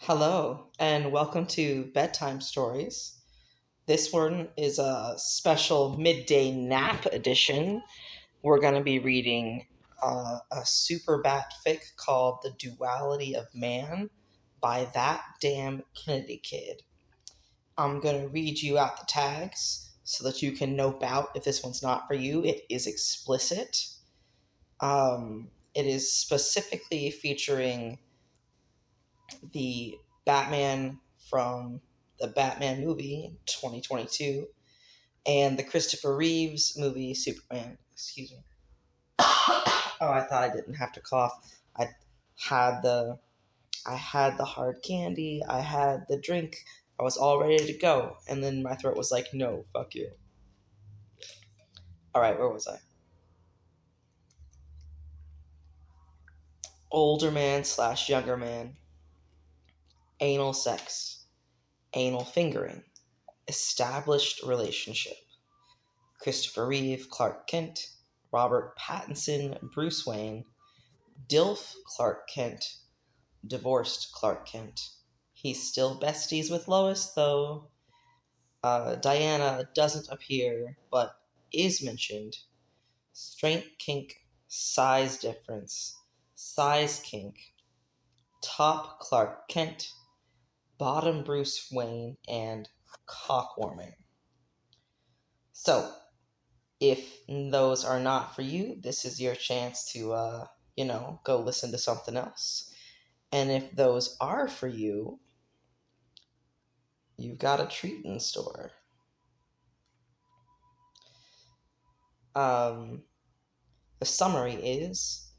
Hello, and welcome to Bedtime Stories. This one is a special midday nap edition. We're going to be reading a super bat fic called The Duality of Man by That Damn Kennedy Kid. I'm going to read you out the tags so that you can nope out if this one's not for you. It is explicit. It is specifically featuring the Batman from the Batman movie 2022 and the Christopher Reeves movie Superman. Excuse me. Oh, I thought I didn't have to cough. Had the I had the hard candy. I had the drink. I was all ready to go, and then my throat was like, "No, fuck you." All right, where was I? Older man slash younger man. Anal sex. Anal fingering. Established relationship. Christopher Reeve, Clark Kent, Robert Pattinson, Bruce Wayne, DILF Clark Kent, divorced Clark Kent. He's still besties with Lois, though. Diana doesn't appear, but is mentioned. Strength kink, size difference, size kink, top Clark Kent, bottom Bruce Wayne, and cock warming. So, if those are not for you, this is your chance to, go listen to something else. And if those are for you, you've got a treat in store. The summary is,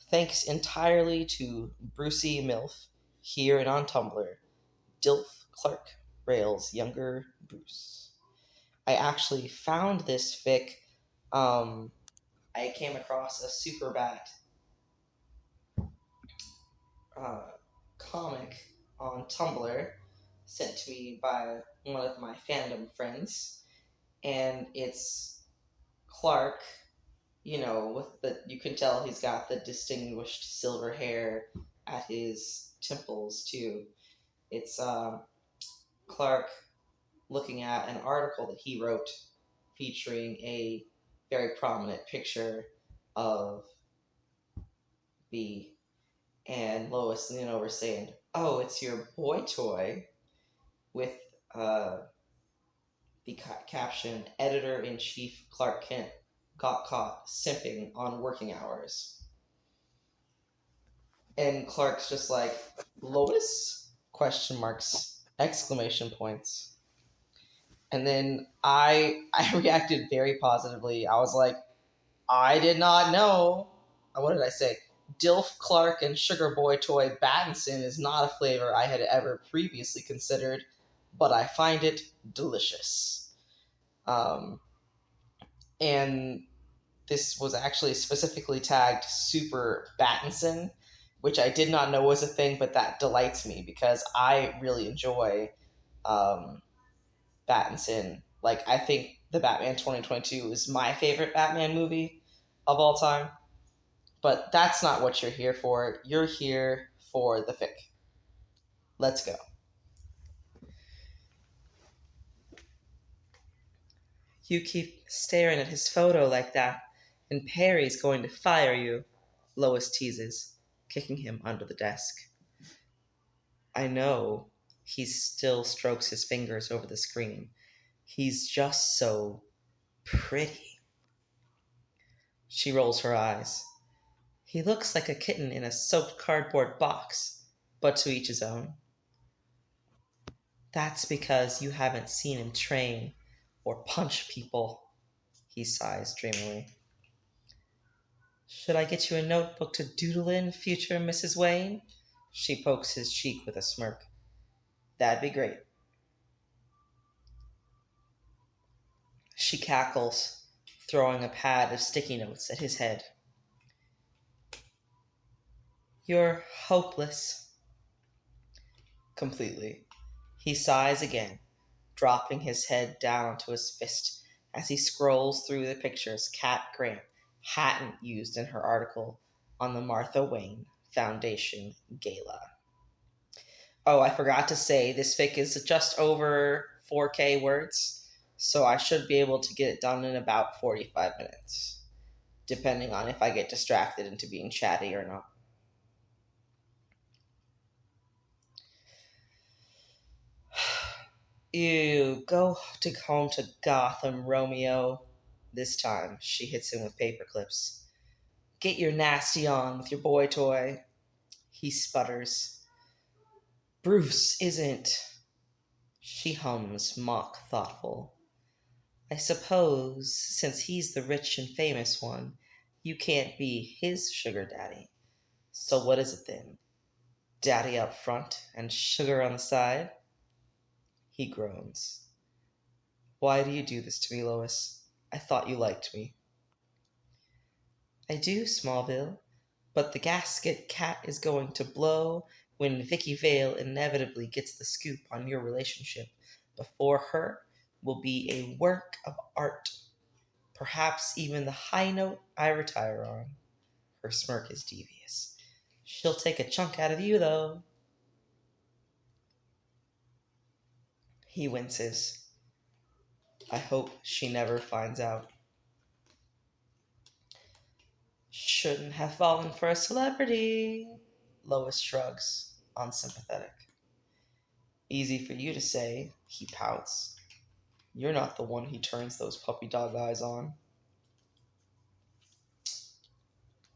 thanks entirely to Brucey Milf, here and on Tumblr, DILF Clark rails younger Bruce. I actually found this fic. I came across a Superbat comic on Tumblr sent to me by one of my fandom friends, and it's Clark, you can tell he's got the distinguished silver hair at his temples too. It's Clark looking at an article that he wrote featuring a very prominent picture of B and Lois leaning over saying, "Oh, it's your boy toy," with the caption, "Editor-in-Chief Clark Kent got caught simping on working hours." And Clark's just like, "Lois?" Question marks, exclamation points. And then I reacted very positively. I was like, I did not know. What did I say? DILF Clark and Sugar Boy Toy Battinson is not a flavor I had ever previously considered, but I find it delicious. And this was actually specifically tagged Super Battinson, which I did not know was a thing, but that delights me because I really enjoy Battinson. Like, I think the Batman 2022 is my favorite Batman movie of all time. But that's not what you're here for. You're here for the fic. Let's go. You keep staring at his photo like that, and Perry's going to fire you, Lois teases, kicking him under the desk. I know. He still strokes his fingers over the screen. He's just so pretty. She rolls her eyes. He looks like a kitten in a soaked cardboard box, but to each his own. That's because you haven't seen him train or punch people, he sighs dreamily. Should I get you a notebook to doodle in, future Mrs. Wayne? She pokes his cheek with a smirk. That'd be great. She cackles, throwing a pad of sticky notes at his head. You're hopeless. Completely. He sighs again, dropping his head down to his fist as he scrolls through the pictures Kat Grant hadn't used in her article on the Martha Wayne Foundation Gala. Oh, I forgot to say, this fic is just over 4K words, so I should be able to get it done in about 45 minutes, depending on if I get distracted into being chatty or not. Ew, go home to Gotham, Romeo. This time, she hits him with paper clips. Get your nasty on with your boy toy. He sputters. Bruce isn't. She hums, mock thoughtful. I suppose, since he's the rich and famous one, you can't be his sugar daddy. So what is it then? Daddy up front and sugar on the side? He groans. Why do you do this to me, Lois? I thought you liked me. I do, Smallville, but the gasket cat is going to blow when Vicky Vale inevitably gets the scoop on your relationship. Before her will be a work of art, perhaps even the high note I retire on. Her smirk is devious. She'll take a chunk out of you, though. He winces. I hope she never finds out. Shouldn't have fallen for a celebrity. Lois shrugs, unsympathetic. Easy for you to say, he pouts. You're not the one he turns those puppy dog eyes on.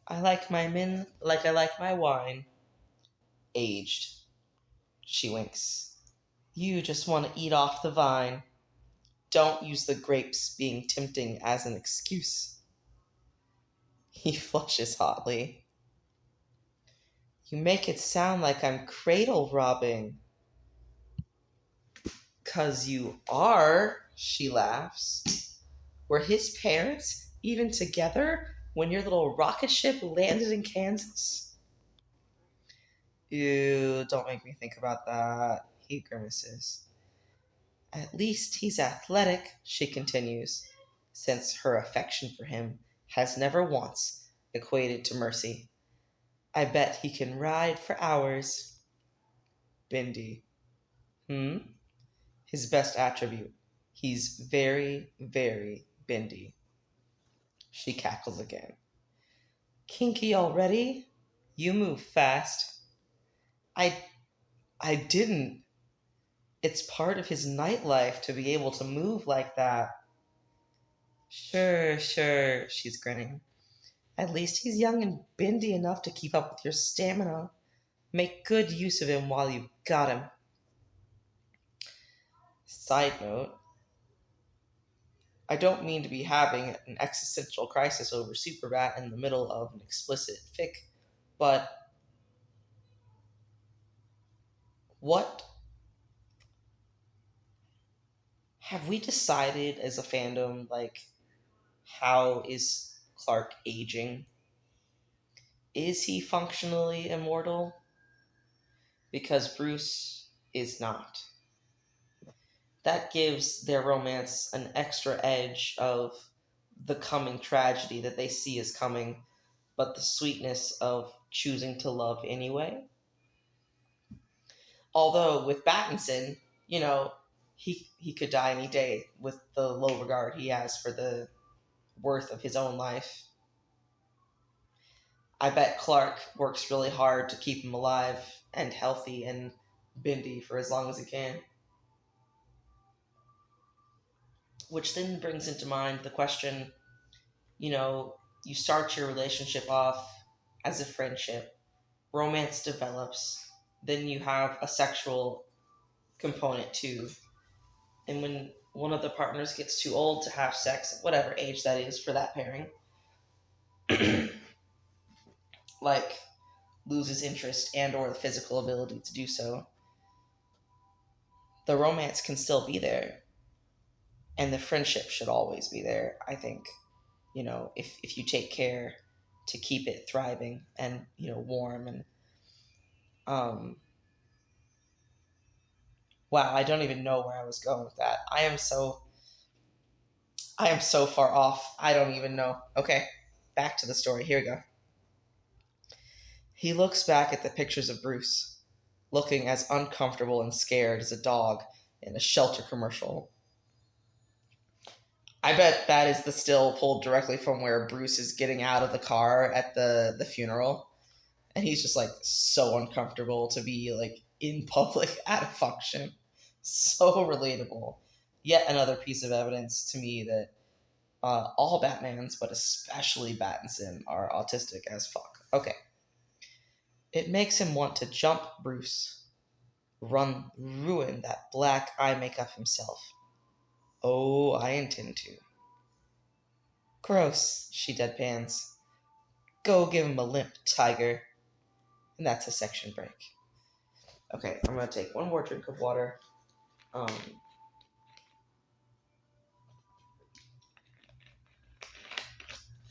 I like my men like I like my wine. Aged. She winks. You just want to eat off the vine. Don't use the grapes being tempting as an excuse. He flushes hotly. You make it sound like I'm cradle robbing. 'Cause you are, she laughs. Were his parents even together when your little rocket ship landed in Kansas? Ew, don't make me think about that, he grimaces. At least he's athletic, she continues, since her affection for him has never once equated to mercy. I bet he can ride for hours. Bindi. His best attribute. He's very, very Bindi. She cackles again. Kinky already? You move fast. I didn't. It's part of his nightlife to be able to move like that. Sure, she's grinning. At least he's young and Bindi enough to keep up with your stamina. Make good use of him while you've got him. Side note, I don't mean to be having an existential crisis over Superbat in the middle of an explicit fic, but what have we decided as a fandom, like, how is Clark aging? Is he functionally immortal? Because Bruce is not. That gives their romance an extra edge of the coming tragedy that they see is coming, but the sweetness of choosing to love anyway. Although with Battinson, he could die any day with the low regard he has for the worth of his own life. I bet Clark works really hard to keep him alive and healthy and Bindi for as long as he can. Which then brings into mind the question, you start your relationship off as a friendship, romance develops, then you have a sexual component too. And when one of the partners gets too old to have sex, whatever age that is for that pairing, like loses interest and or the physical ability to do so, the romance can still be there. And the friendship should always be there, I think, if you take care to keep it thriving and, warm. And, wow, I don't even know where I was going with that. I am so far off. I don't even know. Okay, back to the story. Here we go. He looks back at the pictures of Bruce. looking as uncomfortable and scared as a dog in a shelter commercial. I bet that is the still pulled directly from where Bruce is getting out of the car at the funeral. And he's just like so uncomfortable to be like in public at a function. So relatable. Yet another piece of evidence to me that all Batmans, but especially Pattinson, are autistic as fuck. Okay. It makes him want to jump Bruce, ruin that black eye makeup himself. Oh, I intend to. Gross, she deadpans. Go give him a limp, tiger. And that's a section break. Okay, I'm going to take one more drink of water.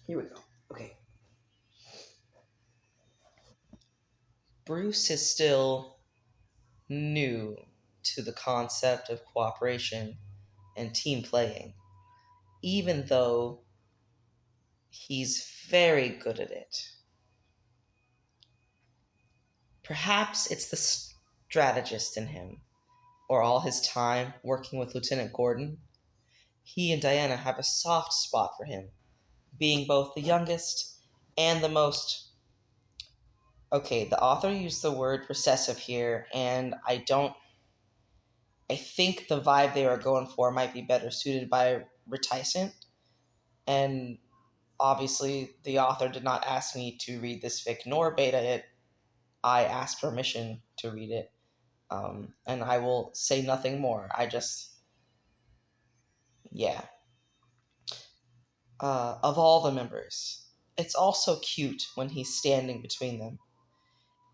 Here we go. Okay. Bruce is still new to the concept of cooperation and team playing, even though he's very good at it. Perhaps it's the strategist in him, or all his time working with Lieutenant Gordon. He and Diana have a soft spot for him, being both the youngest and the most... Okay, the author used the word recessive here, and I think the vibe they were going for might be better suited by reticent, and obviously the author did not ask me to read this fic nor beta it. I asked permission to read it, and I will say nothing more. Of all the members, it's also cute when he's standing between them.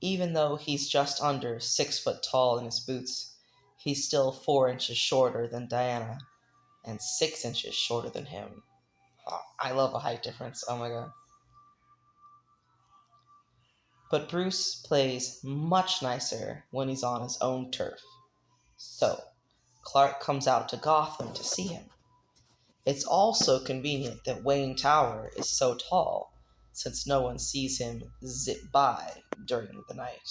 Even though he's just under 6 foot tall in his boots, he's still 4 inches shorter than Diana, and 6 inches shorter than him. Oh, I love a height difference, oh my god. But Bruce plays much nicer when he's on his own turf. So, Clark comes out to Gotham to see him. It's also convenient that Wayne Tower is so tall, since no one sees him zip by during the night.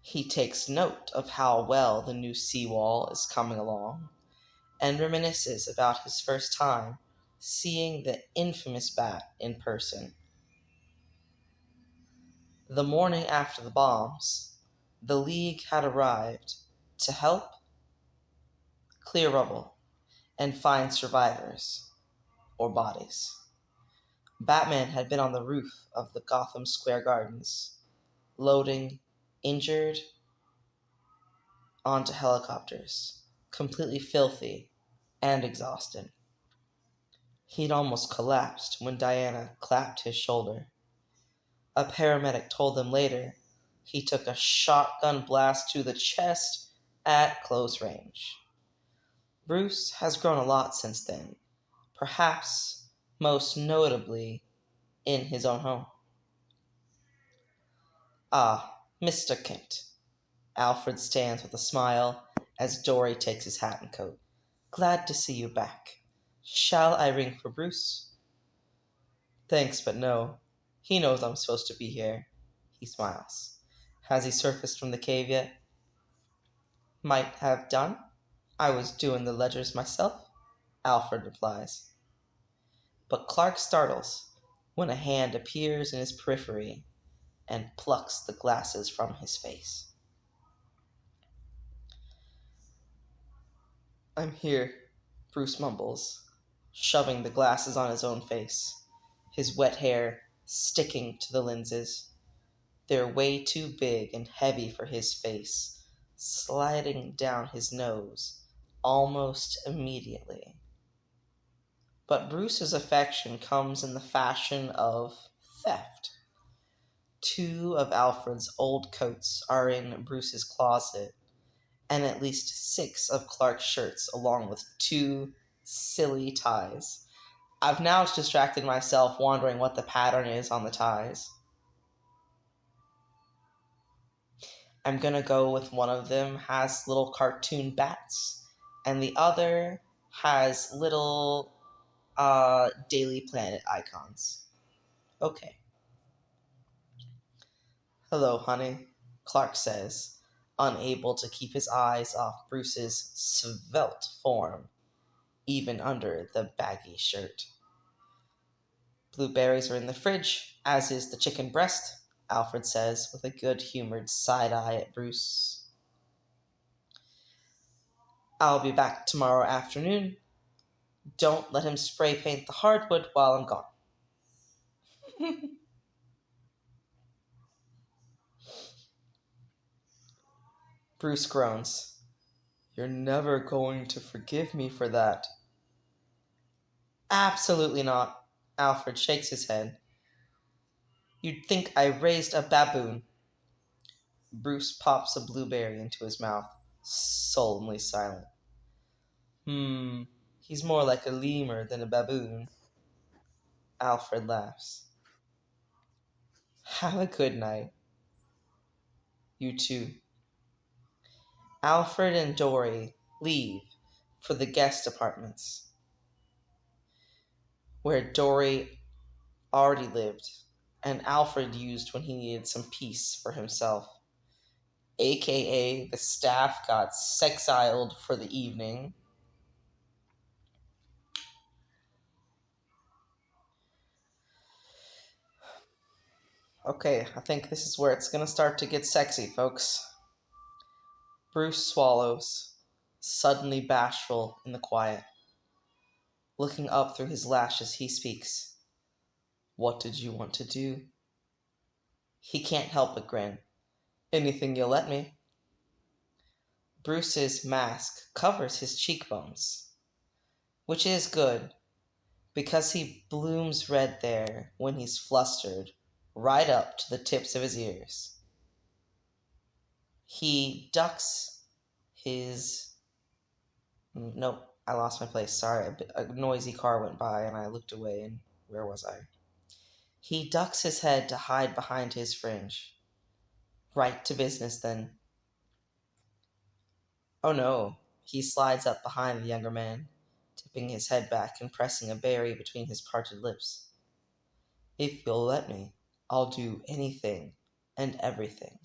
He takes note of how well the new seawall is coming along, and reminisces about his first time seeing the infamous Bat in person. The morning after the bombs, the League had arrived to help clear rubble and find survivors, or bodies. Batman had been on the roof of the Gotham Square Gardens, loading injured onto helicopters, completely filthy and exhausted. He'd almost collapsed when Diana clapped his shoulder. A paramedic told them later he took a shotgun blast to the chest at close range. Bruce has grown a lot since then, perhaps most notably in his own home. Ah, Mr. Kent. Alfred stands with a smile as Dory takes his hat and coat. Glad to see you back. Shall I ring for Bruce? Thanks, but no. He knows I'm supposed to be here. He smiles. Has he surfaced from the cave yet? Might have done. I was doing the ledgers myself, Alfred replies. But Clark startles when a hand appears in his periphery and plucks the glasses from his face. I'm here, Bruce mumbles, shoving the glasses on his own face, his wet hair sticking to the lenses. They're way too big and heavy for his face, sliding down his nose almost immediately. But Bruce's affection comes in the fashion of theft. 2 of Alfred's old coats are in Bruce's closet, and at least 6 of Clark's shirts, along with 2 silly ties. I've now distracted myself wondering what the pattern is on the ties. I'm gonna go with one of them has little cartoon bats, and the other has little Daily Planet icons. Okay. Hello, honey, Clark says, unable to keep his eyes off Bruce's svelte form, even under the baggy shirt. Blueberries are in the fridge, as is the chicken breast, Alfred says with a good-humored side eye at Bruce. I'll be back tomorrow afternoon. Don't let him spray paint the hardwood while I'm gone. Bruce groans. You're never going to forgive me for that. Absolutely not. Alfred shakes his head. You'd think I raised a baboon. Bruce pops a blueberry into his mouth, solemnly silent. He's more like a lemur than a baboon. Alfred laughs. Have a good night. You too. Alfred and Dory leave for the guest apartments, where Dory already lived, and Alfred used when he needed some peace for himself. AKA, the staff got sexiled for the evening. Okay, I think this is where it's gonna start to get sexy, folks. Bruce swallows, suddenly bashful in the quiet. Looking up through his lashes, he speaks. What did you want to do? He can't help but grin. Anything you'll let me. Bruce's mask covers his cheekbones, which is good, because he blooms red there when he's flustered, right up to the tips of his ears. He ducks his... Nope, I lost my place. Sorry, a noisy car went by and I looked away, and where was I? He ducks his head to hide behind his fringe. Right to business, then. Oh no, he slides up behind the younger man, tipping his head back and pressing a berry between his parted lips. If you'll let me, I'll do anything and everything,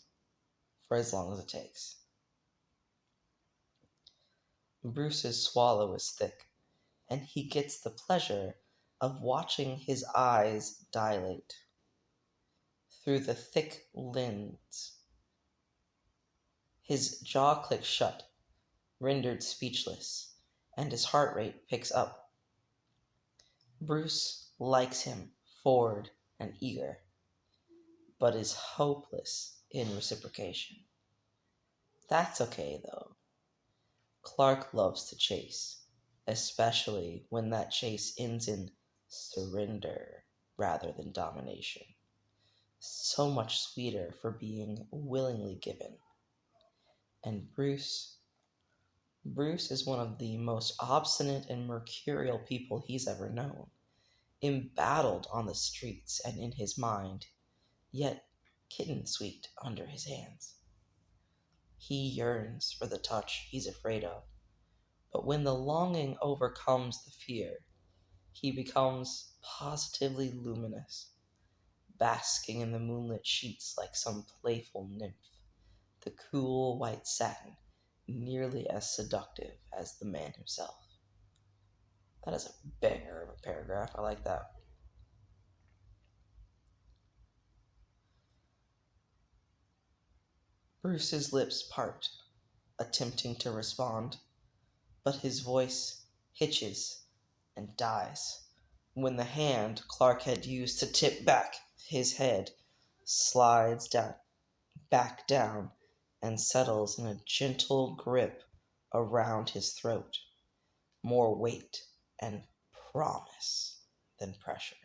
for as long as it takes. Bruce's swallow is thick, and he gets the pleasure of watching his eyes dilate through the thick lids. His jaw clicks shut, rendered speechless, and his heart rate picks up. Bruce likes him, forward and eager, but is hopeless in reciprocation. That's okay, though. Clark loves to chase, especially when that chase ends in surrender rather than domination. So much sweeter for being willingly given. And Bruce is one of the most obstinate and mercurial people he's ever known, embattled on the streets and in his mind, yet kitten sweet under his hands. He yearns for the touch he's afraid of, but when the longing overcomes the fear, he becomes positively luminous, basking in the moonlit sheets like some playful nymph, the cool white satin nearly as seductive as the man himself. That is a banger of a paragraph. I like that. Bruce's lips part, attempting to respond, but his voice hitches and dies when the hand Clark had used to tip back his head slides back down and settles in a gentle grip around his throat. More weight and promise than pressure.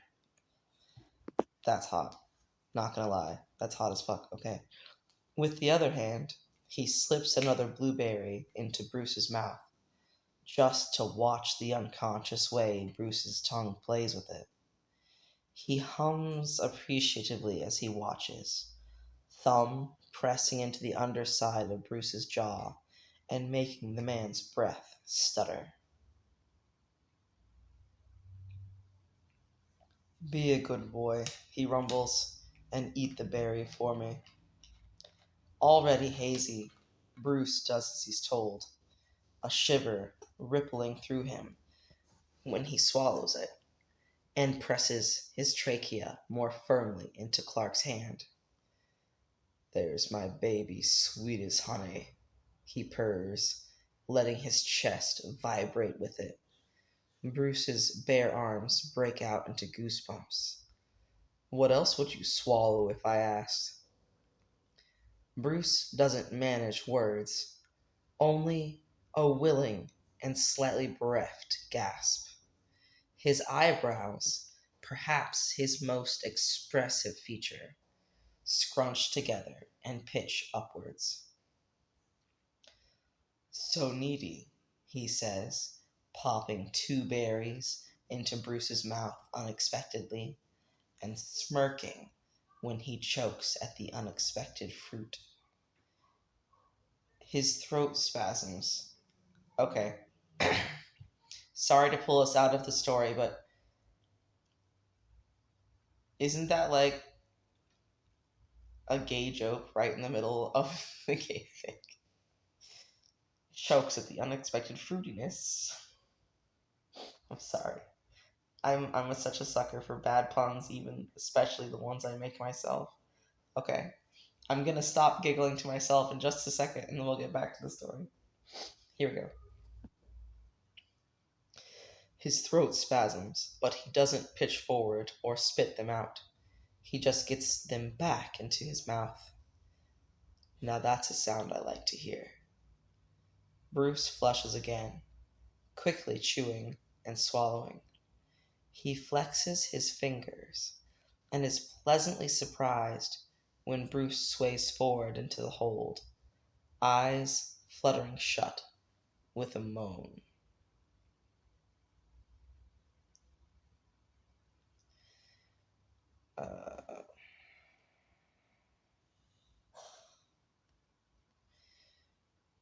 That's hot. Not gonna lie. That's hot as fuck. Okay. With the other hand, he slips another blueberry into Bruce's mouth, just to watch the unconscious way Bruce's tongue plays with it. He hums appreciatively as he watches, thumb pressing into the underside of Bruce's jaw and making the man's breath stutter. Be a good boy, he rumbles, and eat the berry for me. Already hazy, Bruce does as he's told, a shiver rippling through him when he swallows it, and presses his trachea more firmly into Clark's hand. "There's my baby, sweet as honey," he purrs, letting his chest vibrate with it. Bruce's bare arms break out into goosebumps. "What else would you swallow if I asked?" Bruce doesn't manage words, only a willing and slightly bereft gasp. His eyebrows, perhaps his most expressive feature, scrunch together and pitch upwards. "So needy," he says, popping 2 berries into Bruce's mouth unexpectedly, and smirking when he chokes at the unexpected fruit. His throat spasms. Okay. Sorry to pull us out of the story, but isn't that like a gay joke right in the middle of the gay thing? Chokes at the unexpected fruitiness. I'm sorry. I'm such a sucker for bad puns, even especially the ones I make myself. Okay. I'm gonna stop giggling to myself in just a second, and then we'll get back to the story. Here we go. His throat spasms, but he doesn't pitch forward or spit them out. He just gets them back into his mouth. Now that's a sound I like to hear. Bruce flushes again, quickly chewing and swallowing. He flexes his fingers and is pleasantly surprised when Bruce sways forward into the hold, eyes fluttering shut with a moan.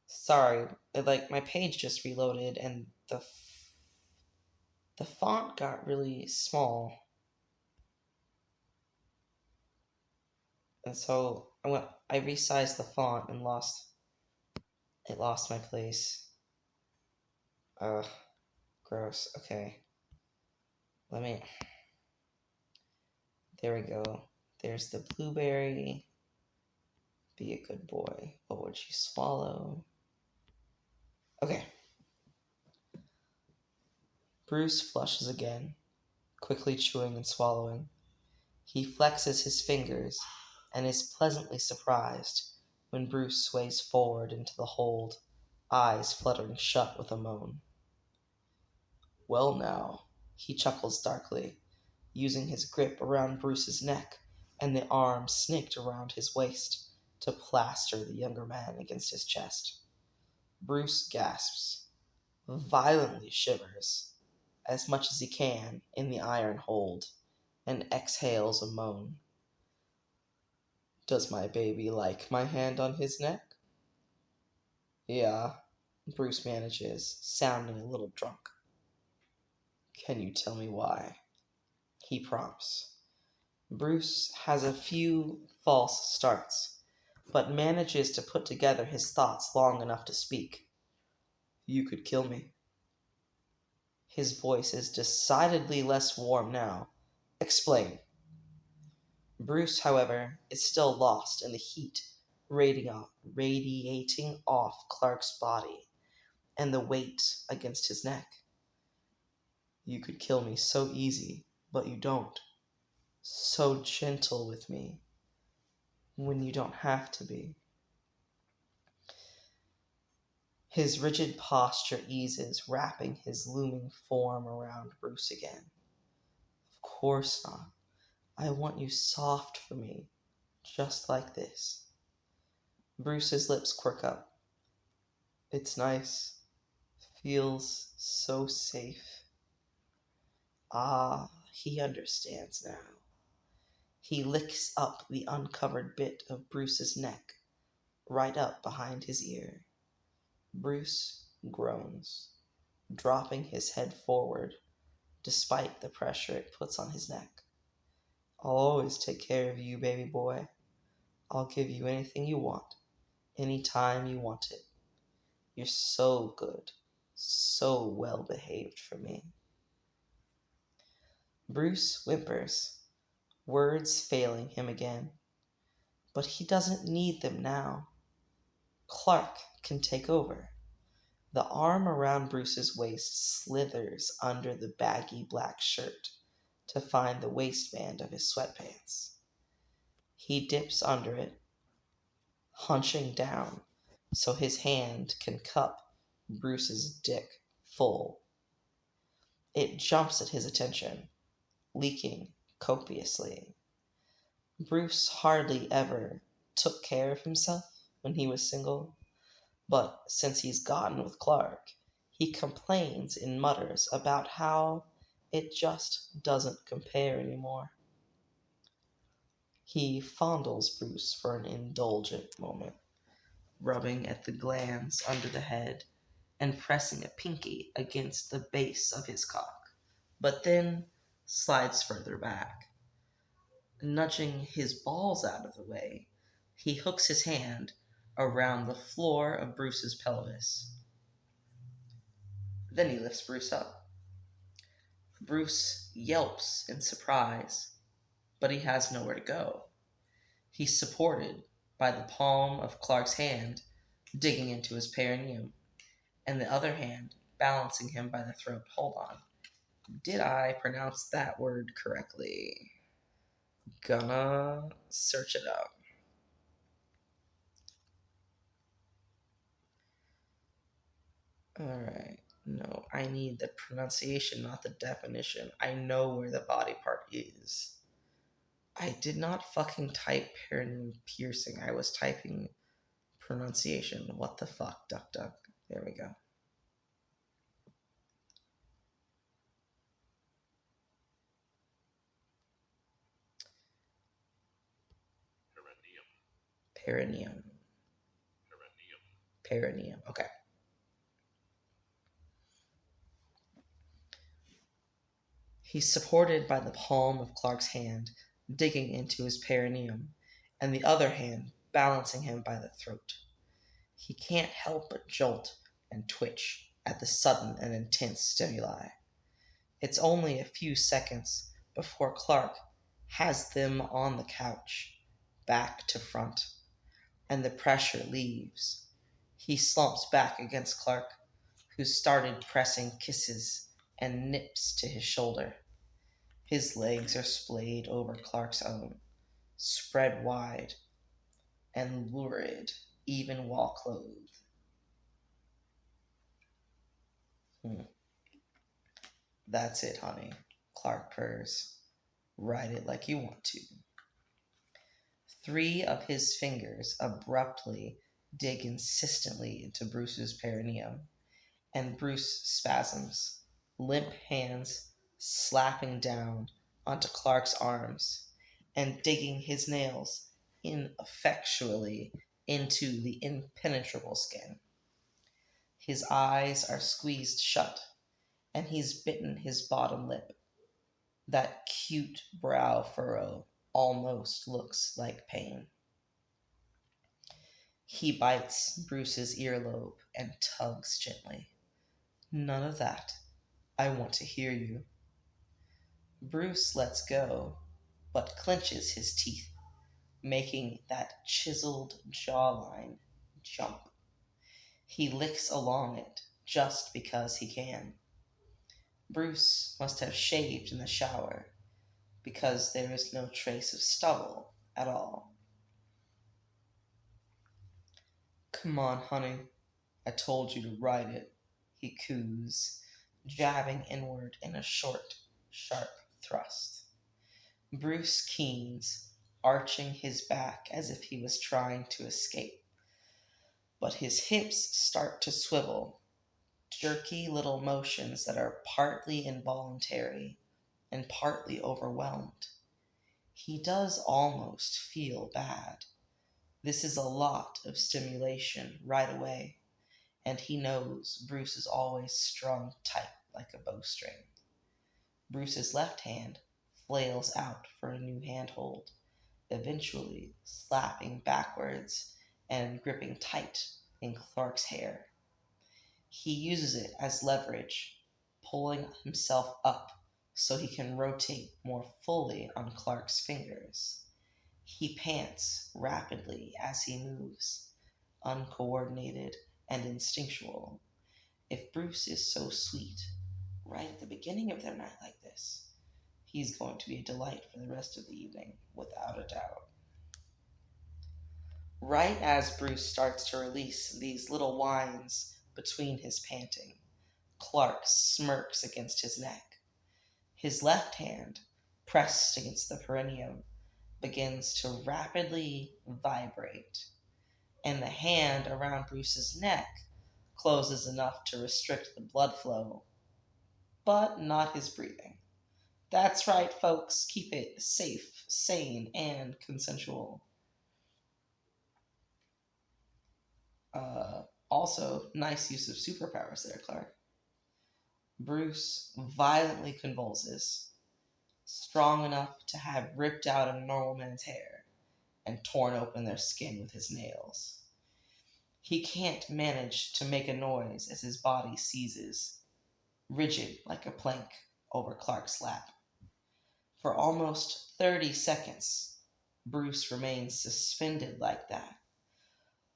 Sorry, like my page just reloaded and the font got really small. And so I resized the font and lost my place. Gross. Okay. There we go. There's the blueberry. Be a good boy. What would you swallow? Okay. Bruce flushes again, quickly chewing and swallowing. He flexes his fingers and is pleasantly surprised when Bruce sways forward into the hold, eyes fluttering shut with a moan. "Well now," he chuckles darkly, using his grip around Bruce's neck and the arm snaked around his waist to plaster the younger man against his chest. Bruce gasps, violently shivers, as much as he can in the iron hold, and exhales a moan. "Does my baby like my hand on his neck?" "Yeah," Bruce manages, sounding a little drunk. "Can you tell me why?" he prompts. Bruce has a few false starts, but manages to put together his thoughts long enough to speak. "You could kill me." His voice is decidedly less warm now. "Explain." Bruce, however, is still lost in the heat radiating off Clark's body and the weight against his neck. "You could kill me so easy, but you don't. So gentle with me, when you don't have to be." His rigid posture eases, wrapping his looming form around Bruce again. "Of course not. I want you soft for me, just like this." Bruce's lips quirk up. "It's nice. Feels so safe." Ah, he understands now. He licks up the uncovered bit of Bruce's neck, right up behind his ear. Bruce groans, dropping his head forward, despite the pressure it puts on his neck. "I'll always take care of you, baby boy. I'll give you anything you want. anytime you want it. You're so good, so well behaved for me. Bruce whimpers, words failing him again. But he doesn't need them now. Clark can take over. The arm around Bruce's waist slithers under the baggy black shirt to find the waistband of his sweatpants. He dips under it, hunching down so his hand can cup Bruce's dick full. It jumps at his attention, leaking copiously. Bruce hardly ever took care of himself when he was single, but since he's gotten with Clark, he complains and mutters about how it just doesn't compare anymore. He fondles Bruce for an indulgent moment, rubbing at the glands under the head and pressing a pinky against the base of his cock, but then slides further back. Nudging his balls out of the way, he hooks his hand around the floor of Bruce's pelvis. Then he lifts Bruce up. Bruce yelps in surprise, but he has nowhere to go. He's supported by the palm of Clark's hand digging into his perineum, and the other hand balancing him by the throat. Hold on. Did I pronounce that word correctly? Gonna search it out. Alright. No, I need the pronunciation, not the definition. I know where the body part is. I did not fucking type perineum piercing. I was typing pronunciation. What the fuck, duck duck. There we go. Perineum. Perineum. Okay. He's supported by the palm of Clark's hand, digging into his perineum, and the other hand balancing him by the throat. He can't help but jolt and twitch at the sudden and intense stimuli. It's only a few seconds before Clark has them on the couch, back to front, and the pressure leaves. He slumps back against Clark, who started pressing kisses and nips to his shoulder. His legs are splayed over Clark's own, spread wide and lurid even while clothed. That's it, honey, Clark purrs. Ride it like you want to. 3 of his fingers abruptly dig insistently into Bruce's perineum, and Bruce spasms, limp hands slapping down onto Clark's arms and digging his nails ineffectually into the impenetrable skin. His eyes are squeezed shut, and he's bitten his bottom lip. That cute brow furrow almost looks like pain. He bites Bruce's earlobe and tugs gently. None of that. I want to hear you. Bruce lets go, but clenches his teeth, making that chiseled jawline jump. He licks along it just because he can. Bruce must have shaved in the shower, because there is no trace of stubble at all. Come on, honey. I told you to ride it, he coos, jabbing inward in a short, sharp thrust. Bruce keens, arching his back as if he was trying to escape. But his hips start to swivel, jerky little motions that are partly involuntary and partly overwhelmed. He does almost feel bad. This is a lot of stimulation right away, and he knows Bruce is always strung tight like a bowstring. Bruce's left hand flails out for a new handhold, eventually slapping backwards and gripping tight in Clark's hair. He uses it as leverage, pulling himself up so he can rotate more fully on Clark's fingers. He pants rapidly as he moves, uncoordinated and instinctual. If Bruce is so sweet right at the beginning of their night like this, he's going to be a delight for the rest of the evening, without a doubt. Right as Bruce starts to release these little whines between his panting, Clark smirks against his neck. His left hand, pressed against the perineum, begins to rapidly vibrate, and the hand around Bruce's neck closes enough to restrict the blood flow, but not his breathing. That's right, folks. Keep it safe, sane, and consensual. Also, nice use of superpowers there, Clark. Bruce violently convulses, strong enough to have ripped out a normal man's hair and torn open their skin with his nails. He can't manage to make a noise as his body seizes, rigid like a plank, over Clark's lap. For almost 30 seconds, Bruce remains suspended like that,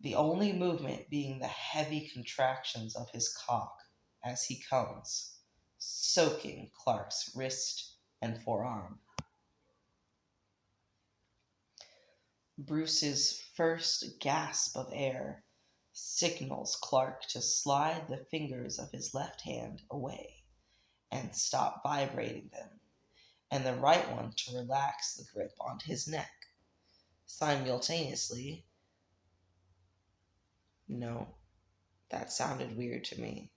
the only movement being the heavy contractions of his cock as he comes, soaking Clark's wrist and forearm. Bruce's first gasp of air signals Clark to slide the fingers of his left hand away and stop vibrating them, and the right one to relax the grip on his neck. Simultaneously, no, that sounded weird to me.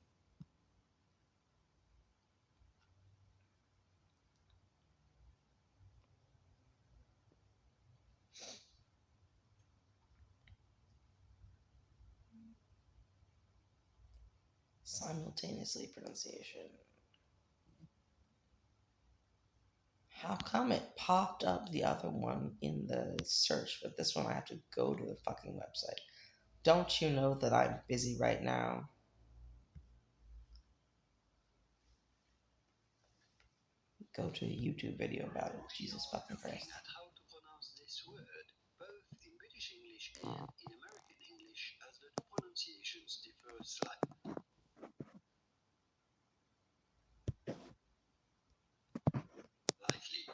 Simultaneously pronunciation. How come it popped up the other one in the search, but this one I have to go to the fucking website? Don't you know that I'm busy right now? Go to a YouTube video about it. Jesus fucking Christ. How to pronounce this word, both in British English and in American English, as the two pronunciations differ slightly. Lightly.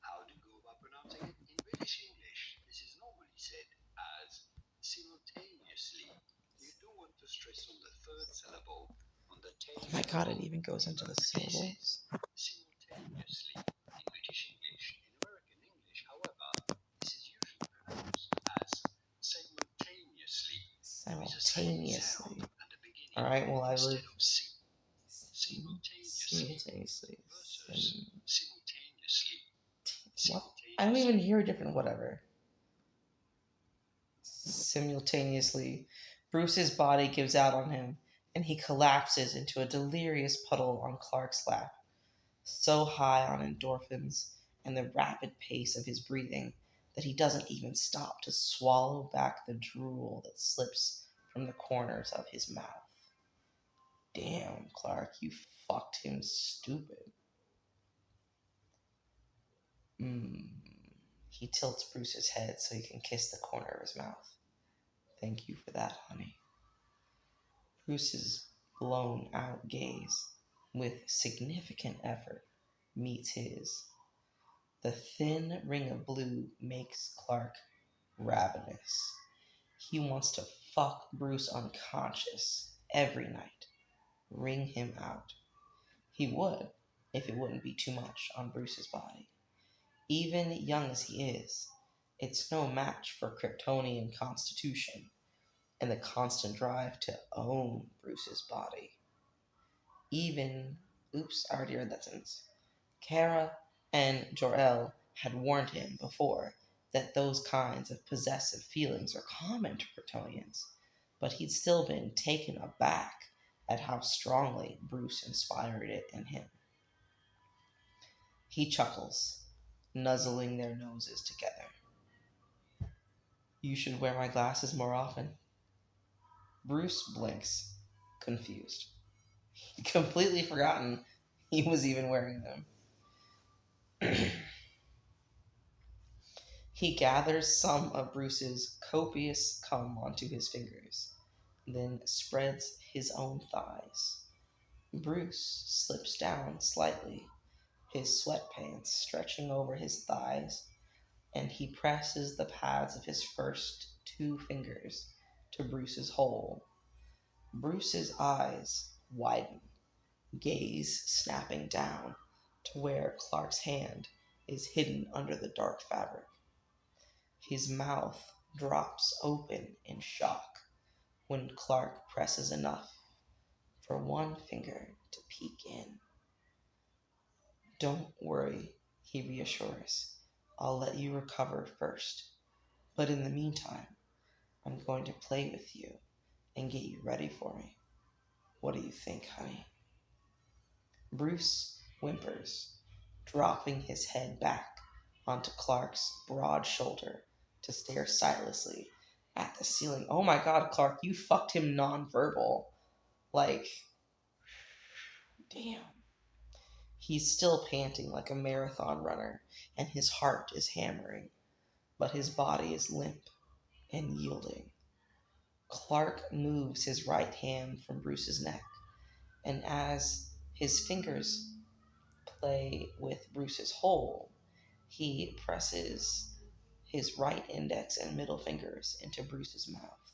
How to go about pronouncing it in British English? This is normally said as simultaneously. You don't want to stress on the third syllable on the tail. Oh my god, it even goes into the syllables. Simultaneously in British English. In American English, however, this is usually pronounced as simultaneously. Simultaneously. Alright, well, I would. Simultaneously. What? I don't even hear a different whatever. Simultaneously, Bruce's body gives out on him, and he collapses into a delirious puddle on Clark's lap, so high on endorphins and the rapid pace of his breathing that he doesn't even stop to swallow back the drool that slips from the corners of his mouth. Damn, Clark, you fucked him stupid. He tilts Bruce's head so he can kiss the corner of his mouth. Thank you for that, honey. Bruce's blown out gaze, with significant effort, meets his. The thin ring of blue makes Clark ravenous. He wants to fuck Bruce unconscious every night. Wring him out. He would, if it wouldn't be too much on Bruce's body. Even young as he is, it's no match for Kryptonian constitution and the constant drive to own Bruce's body. Oops, I already read that sentence. Kara and Jor-El had warned him before that those kinds of possessive feelings are common to Kryptonians, but he'd still been taken aback at how strongly Bruce inspired it in him. He chuckles, nuzzling their noses together. You should wear my glasses more often. Bruce blinks, confused. He'd completely forgotten he was even wearing them. He gathers some of Bruce's copious cum onto his fingers, then spreads his own thighs. Bruce slips down slightly, his sweatpants stretching over his thighs, and he presses the pads of his first 2 fingers to Bruce's hole. Bruce's eyes widen, gaze snapping down to where Clark's hand is hidden under the dark fabric. His mouth drops open in shock when Clark presses enough for 1 finger to peek in. Don't worry, he reassures. I'll let you recover first. But in the meantime, I'm going to play with you and get you ready for me. What do you think, honey? Bruce whimpers, dropping his head back onto Clark's broad shoulder to stare sightlessly at the ceiling. Oh my god, Clark, you fucked him nonverbal. Like, damn. He's still panting like a marathon runner, and his heart is hammering, but his body is limp and yielding. Clark moves his right hand from Bruce's neck, and as his fingers play with Bruce's hole, he presses his right index and middle fingers into Bruce's mouth.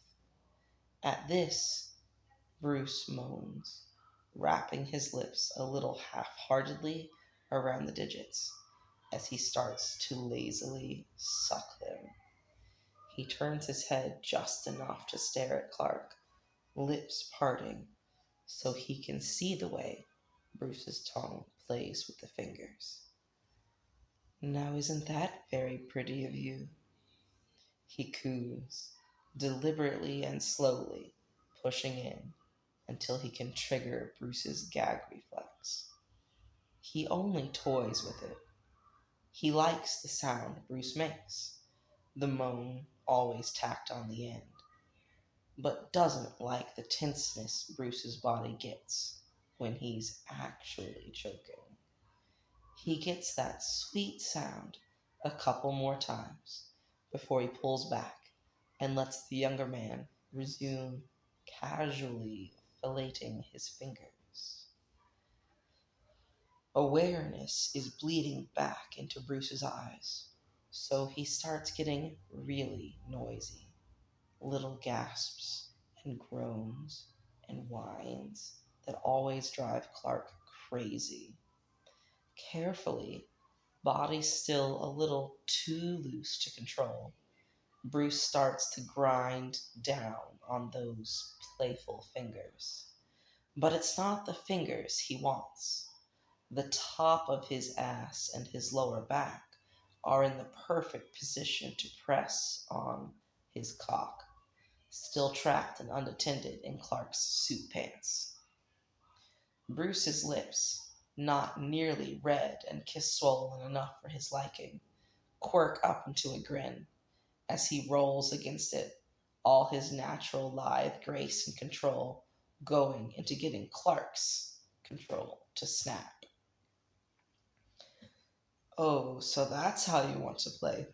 At this, Bruce moans, wrapping his lips a little half-heartedly around the digits as he starts to lazily suck them. He turns his head just enough to stare at Clark, lips parting, so he can see the way Bruce's tongue plays with the fingers. Now isn't that very pretty of you? He coos, deliberately and slowly, pushing in until he can trigger Bruce's gag reflex. He only toys with it. He likes the sound Bruce makes, the moan always tacked on the end, but doesn't like the tenseness Bruce's body gets when he's actually choking. He gets that sweet sound a couple more times before he pulls back and lets the younger man resume casually filleting his fingers. Awareness is bleeding back into Bruce's eyes, so he starts getting really noisy. Little gasps and groans and whines that always drive Clark crazy. Carefully, body still a little too loose to control, Bruce starts to grind down on those playful fingers. But it's not the fingers he wants. The top of his ass and his lower back are in the perfect position to press on his cock, still trapped and unattended in Clark's suit pants. Bruce's lips, not nearly red and kiss-swollen enough for his liking, quirk up into a grin as he rolls against it, all his natural lithe grace and control going into getting Clark's control to snap. Oh, so that's how you want to play,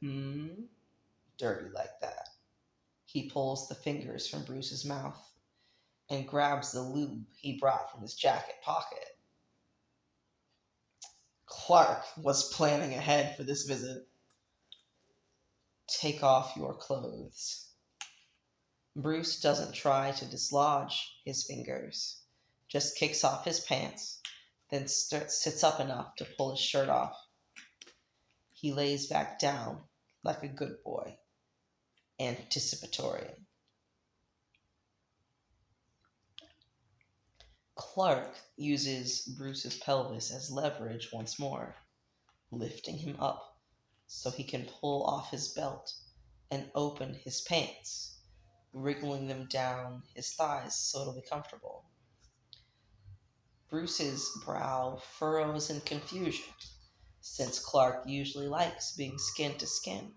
Dirty like that. He pulls the fingers from Bruce's mouth and grabs the lube he brought from his jacket pocket. Clark was planning ahead for this visit. Take off your clothes. Bruce doesn't try to dislodge his fingers, just kicks off his pants, then sits up enough to pull his shirt off. He lays back down like a good boy, anticipatory. Clark uses Bruce's pelvis as leverage once more, lifting him up so he can pull off his belt and open his pants, wriggling them down his thighs so it'll be comfortable. Bruce's brow furrows in confusion, since Clark usually likes being skin to skin.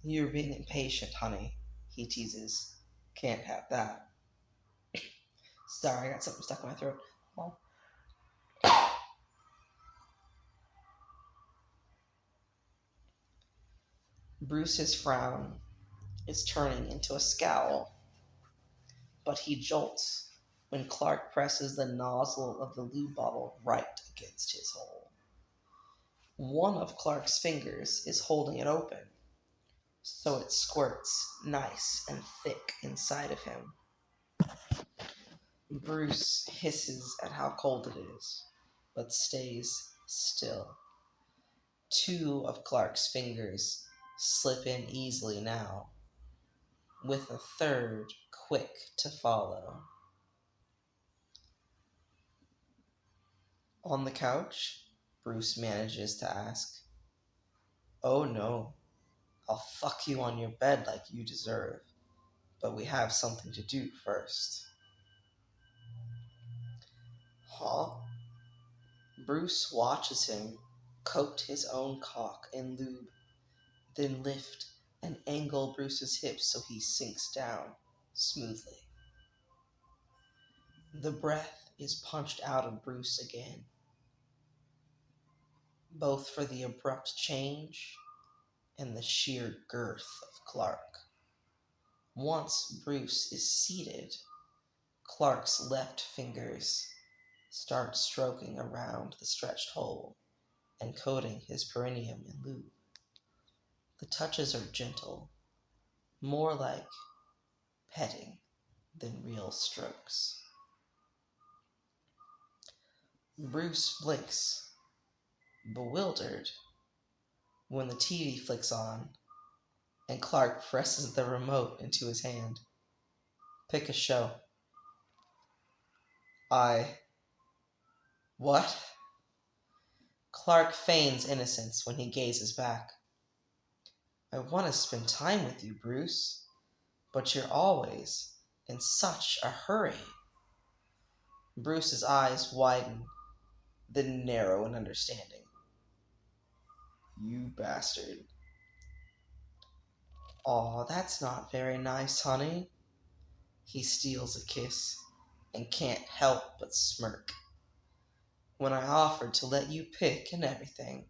You're being impatient, honey, he teases. Can't have that. Sorry, I got something stuck in my throat. Oh. Bruce's frown is turning into a scowl, but he jolts when Clark presses the nozzle of the lube bottle right against his hole. One of Clark's fingers is holding it open, so it squirts nice and thick inside of him. Bruce hisses at how cold it is, but stays still. Two of Clark's fingers slip in easily now, with a third quick to follow. On the couch, Bruce manages to ask, "Oh no, I'll fuck you on your bed like you deserve, but we have something to do first." Huh? Bruce watches him coat his own cock in lube, then lift and angle Bruce's hips so he sinks down smoothly. The breath is punched out of Bruce again, both for the abrupt change and the sheer girth of Clark. Once Bruce is seated, Clark's left fingers start stroking around the stretched hole and coating his perineum in lube. The touches are gentle, more like petting than real strokes. Bruce blinks, bewildered, when the TV flicks on and Clark presses the remote into his hand. "Pick a show." What? Clark feigns innocence when he gazes back. "I want to spend time with you, Bruce, but you're always in such a hurry." Bruce's eyes widen, then narrow in understanding. "You bastard." "Aw, that's not very nice, honey." He steals a kiss and can't help but smirk. "When I offered to let you pick and everything.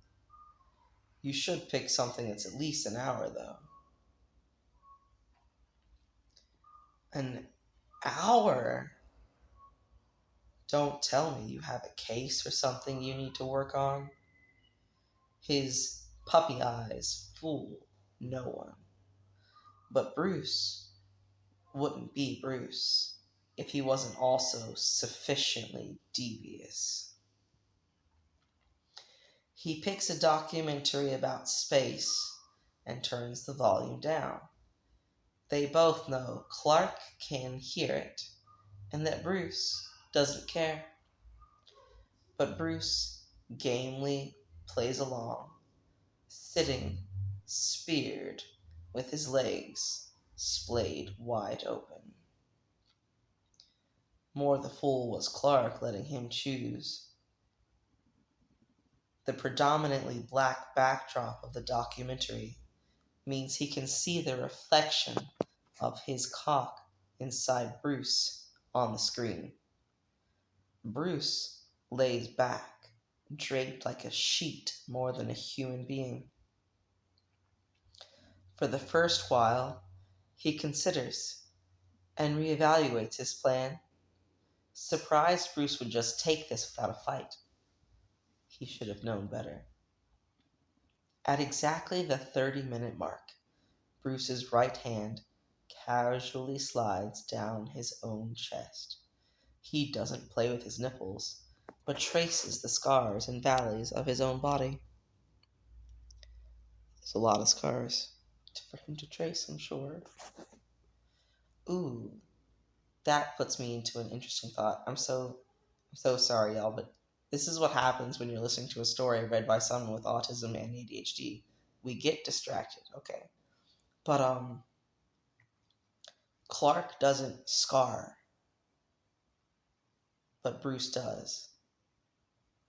You should pick something that's at least an hour, though." "An hour? Don't tell me you have a case or something you need to work on." His puppy eyes fool no one. But Bruce wouldn't be Bruce if he wasn't also sufficiently devious. He picks a documentary about space and turns the volume down. They both know Clark can hear it and that Bruce doesn't care. But Bruce gamely plays along, sitting speared with his legs splayed wide open. More the fool was Clark letting him choose. The predominantly black backdrop of the documentary means he can see the reflection of his cock inside Bruce on the screen. Bruce lays back, draped like a sheet more than a human being. For the first while, he considers and reevaluates his plan. Surprised Bruce would just take this without a fight. He should have known better. At exactly the 30-minute mark, Bruce's right hand casually slides down his own chest. He doesn't play with his nipples, but traces the scars and valleys of his own body. There's a lot of scars for him to trace, I'm sure. Ooh, that puts me into an interesting thought. I'm so sorry, y'all, but this is what happens when you're listening to a story read by someone with autism and ADHD. We get distracted, okay? But Clark doesn't scar, but Bruce does.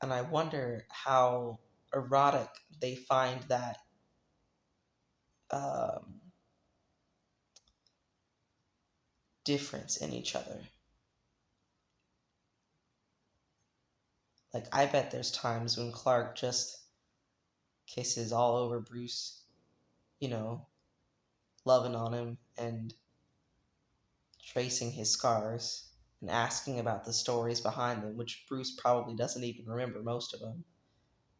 And I wonder how erotic they find that difference in each other. Like, I bet there's times when Clark just kisses all over Bruce, you know, loving on him and tracing his scars and asking about the stories behind them, which Bruce probably doesn't even remember most of them.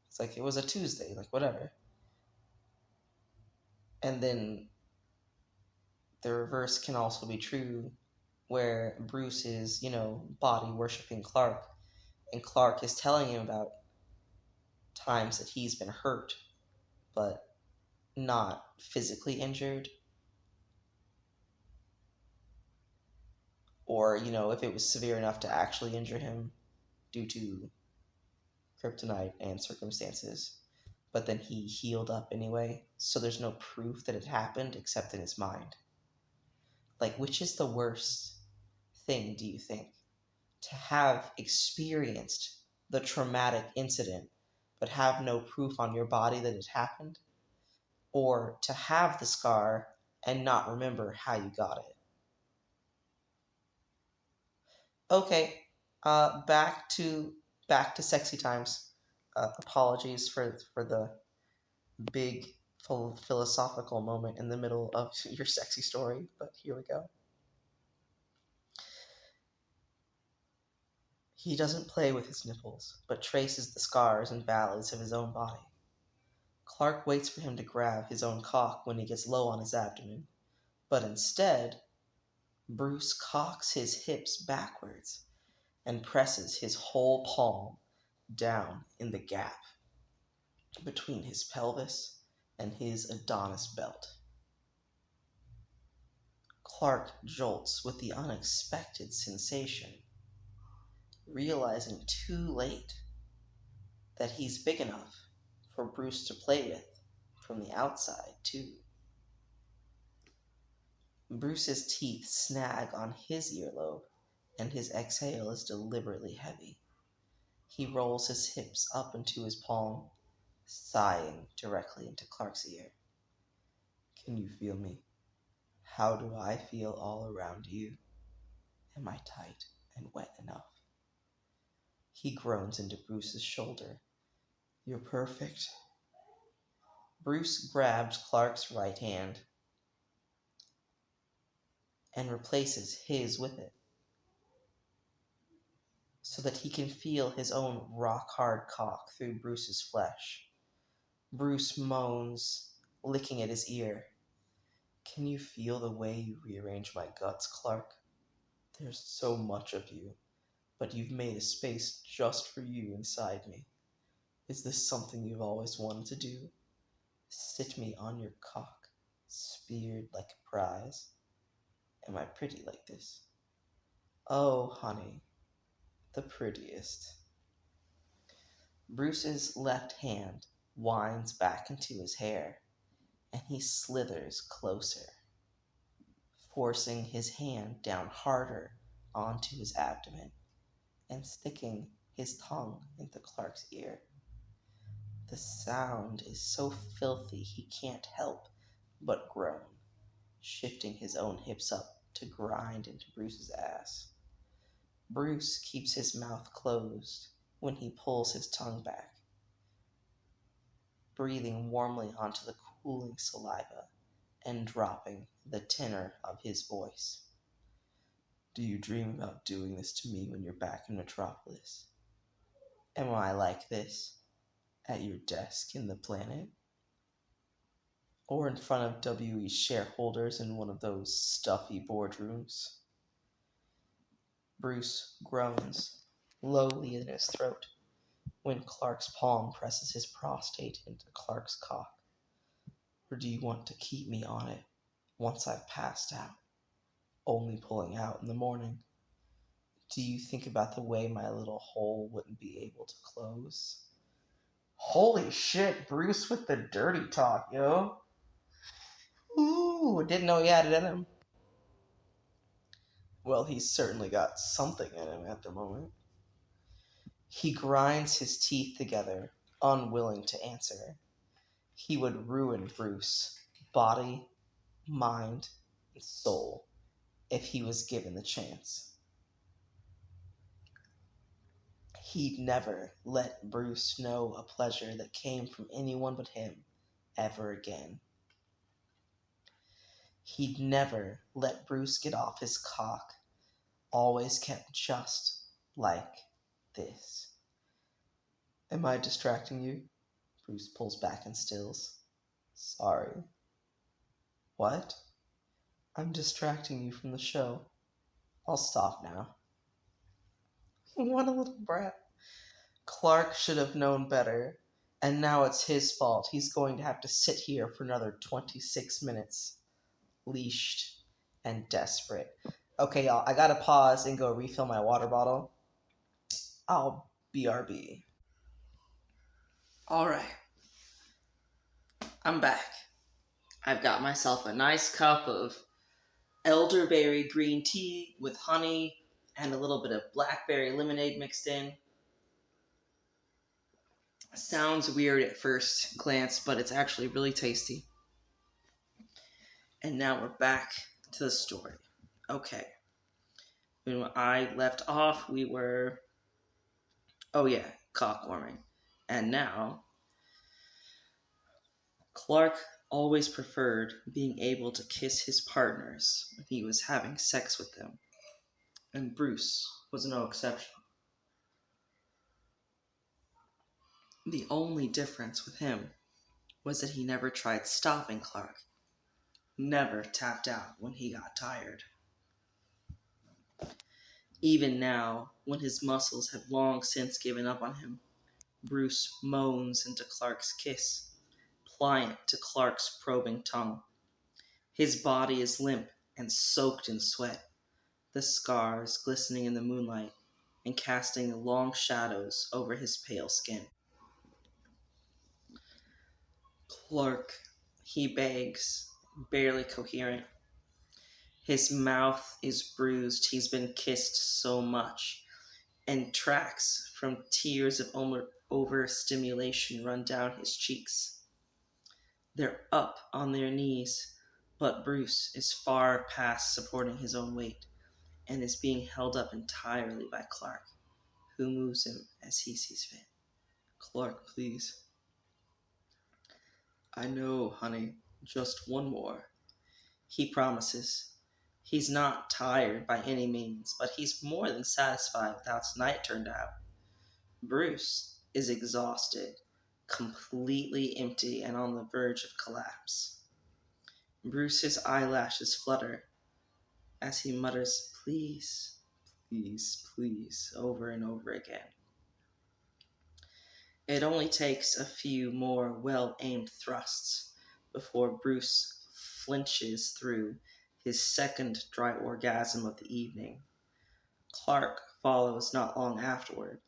It's like, it was a Tuesday, like, whatever. And then the reverse can also be true, where Bruce is, body worshiping Clark, and Clark is telling him about times that he's been hurt, but not physically injured. Or, if it was severe enough to actually injure him due to kryptonite and circumstances. But then he healed up anyway, so there's no proof that it happened except in his mind. Like, which is the worst thing, do you think? To have experienced the traumatic incident, but have no proof on your body that it happened? Or to have the scar and not remember how you got it? Okay, back to sexy times. Apologies for the big philosophical moment in the middle of your sexy story, but here we go. He doesn't play with his nipples, but traces the scars and valleys of his own body. Clark waits for him to grab his own cock when he gets low on his abdomen, but instead, Bruce cocks his hips backwards and presses his whole palm down in the gap between his pelvis and his Adonis belt. Clark jolts with the unexpected sensation, realizing too late that he's big enough for Bruce to play with from the outside, too. Bruce's teeth snag on his earlobe, and his exhale is deliberately heavy. He rolls his hips up into his palm, sighing directly into Clark's ear. Can you feel me? How do I feel all around you? Am I tight and wet enough? He groans into Bruce's shoulder. You're perfect. Bruce grabs Clark's right hand and replaces his with it, so that he can feel his own rock-hard cock through Bruce's flesh. Bruce moans, licking at his ear. Can you feel the way you rearrange my guts, Clark? There's so much of you, but you've made a space just for you inside me. Is this something you've always wanted to do? Sit me on your cock, speared like a prize. Am I pretty like this? Oh, honey, the prettiest. Bruce's left hand winds back into his hair, and he slithers closer, forcing his hand down harder onto his abdomen and sticking his tongue into Clark's ear. The sound is so filthy he can't help but groan, shifting his own hips up to grind into Bruce's ass. Bruce keeps his mouth closed when he pulls his tongue back, breathing warmly onto the cooling saliva and dropping the tenor of his voice. Do you dream about doing this to me when you're back in Metropolis? Am I like this at your desk in the Planet? Or in front of WE shareholders in one of those stuffy boardrooms? Bruce groans, lowly in his throat, when Clark's palm presses his prostate into Clark's cock. Or do you want to keep me on it once I've passed out, only pulling out in the morning? Do you think about the way my little hole wouldn't be able to close? Holy shit, Bruce with the dirty talk, yo. Ooh, didn't know he had it in him. Well, he's certainly got something in him at the moment. He grinds his teeth together, unwilling to answer. He would ruin Bruce, body, mind, and soul if he was given the chance. He'd never let Bruce know a pleasure that came from anyone but him ever again. He'd never let Bruce get off his cock, always kept just like this. Am I distracting you? Bruce pulls back and stills. Sorry. What? I'm distracting you from the show. I'll stop now. What a little brat. Clark should have known better, and now it's his fault. He's going to have to sit here for another 26 minutes, leashed and desperate. Okay, y'all, I gotta pause and go refill my water bottle. I'll BRB. Alright, I'm back. I've got myself a nice cup of elderberry green tea with honey and a little bit of blackberry lemonade mixed in. Sounds weird at first glance, but it's actually really tasty. And now we're back to the story. Okay. When I left off, we were... Oh yeah, cock warming. And now... Clark always preferred being able to kiss his partners when he was having sex with them. And Bruce was no exception. The only difference with him was that he never tried stopping Clark. Never tapped out when he got tired. Even now, when his muscles have long since given up on him, Bruce moans into Clark's kiss, pliant to Clark's probing tongue. His body is limp and soaked in sweat, the scars glistening in the moonlight and casting long shadows over his pale skin. Clark, he begs, barely coherent. His mouth is bruised, he's been kissed so much, and tracks from tears of overstimulation run down his cheeks. They're up on their knees, but Bruce is far past supporting his own weight and is being held up entirely by Clark, who moves him as he sees fit. Clark, please. I know, honey, just one more. He promises. He's not tired by any means, but he's more than satisfied with how tonight turned out. Bruce is exhausted, completely empty and on the verge of collapse. Bruce's eyelashes flutter as he mutters, please, please, please, over and over again. It only takes a few more well-aimed thrusts before Bruce flinches through his second dry orgasm of the evening. Clark follows not long afterward,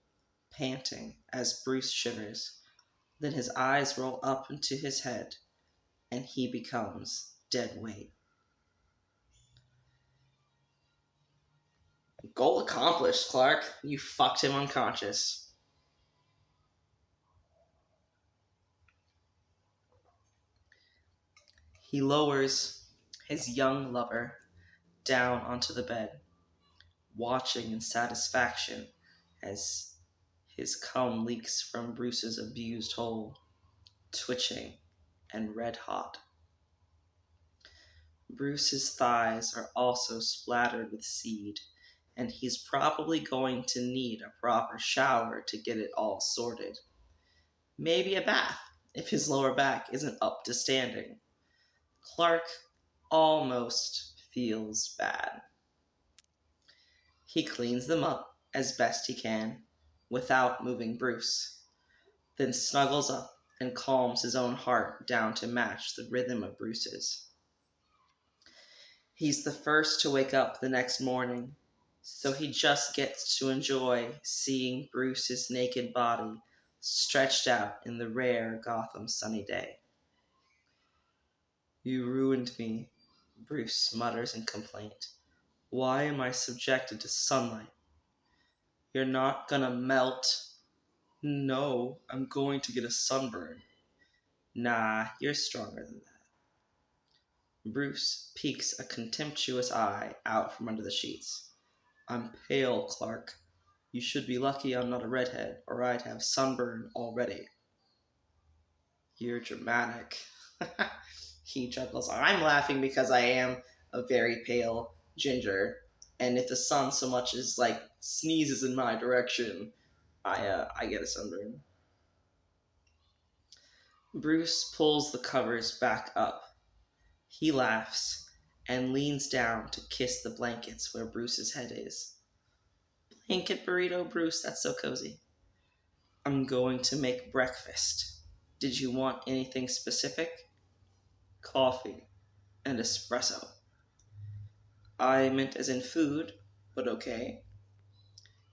panting as Bruce shivers. Then his eyes roll up into his head, and he becomes dead weight. Goal accomplished, Clark. You fucked him unconscious. He lowers his young lover down onto the bed, watching in satisfaction as his cum leaks from Bruce's abused hole, twitching and red hot. Bruce's thighs are also splattered with seed, and he's probably going to need a proper shower to get it all sorted. Maybe a bath, if his lower back isn't up to standing. Clark almost feels bad. He cleans them up as best he can, without moving Bruce, then snuggles up and calms his own heart down to match the rhythm of Bruce's. He's the first to wake up the next morning, so he just gets to enjoy seeing Bruce's naked body stretched out in the rare Gotham sunny day. You ruined me, Bruce mutters in complaint. Why am I subjected to sunlight? You're not gonna melt. No, I'm going to get a sunburn. Nah, you're stronger than that. Bruce peeks a contemptuous eye out from under the sheets. I'm pale, Clark. You should be lucky I'm not a redhead, or I'd have sunburn already. You're dramatic. He chuckles. I'm laughing because I am a very pale ginger, and if the sun so much as like sneezes in my direction, I get a sunburn. Bruce pulls the covers back up. He laughs and leans down to kiss the blankets where Bruce's head is. Blanket burrito, Bruce, that's so cozy. I'm going to make breakfast. Did you want anything specific? Coffee and espresso. I meant as in food, but okay.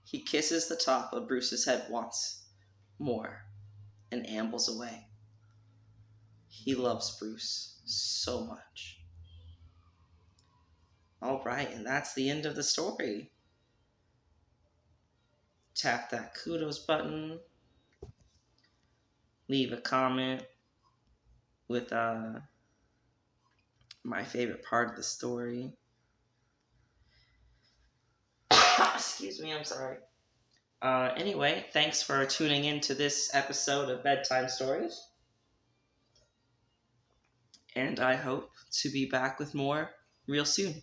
He kisses the top of Bruce's head once more and ambles away. He loves Bruce so much. All right, and that's the end of the story. Tap that kudos button. Leave a comment with my favorite part of the story. Excuse me, I'm sorry. Anyway, thanks for tuning in to this episode of Bedtime Stories. And I hope to be back with more real soon.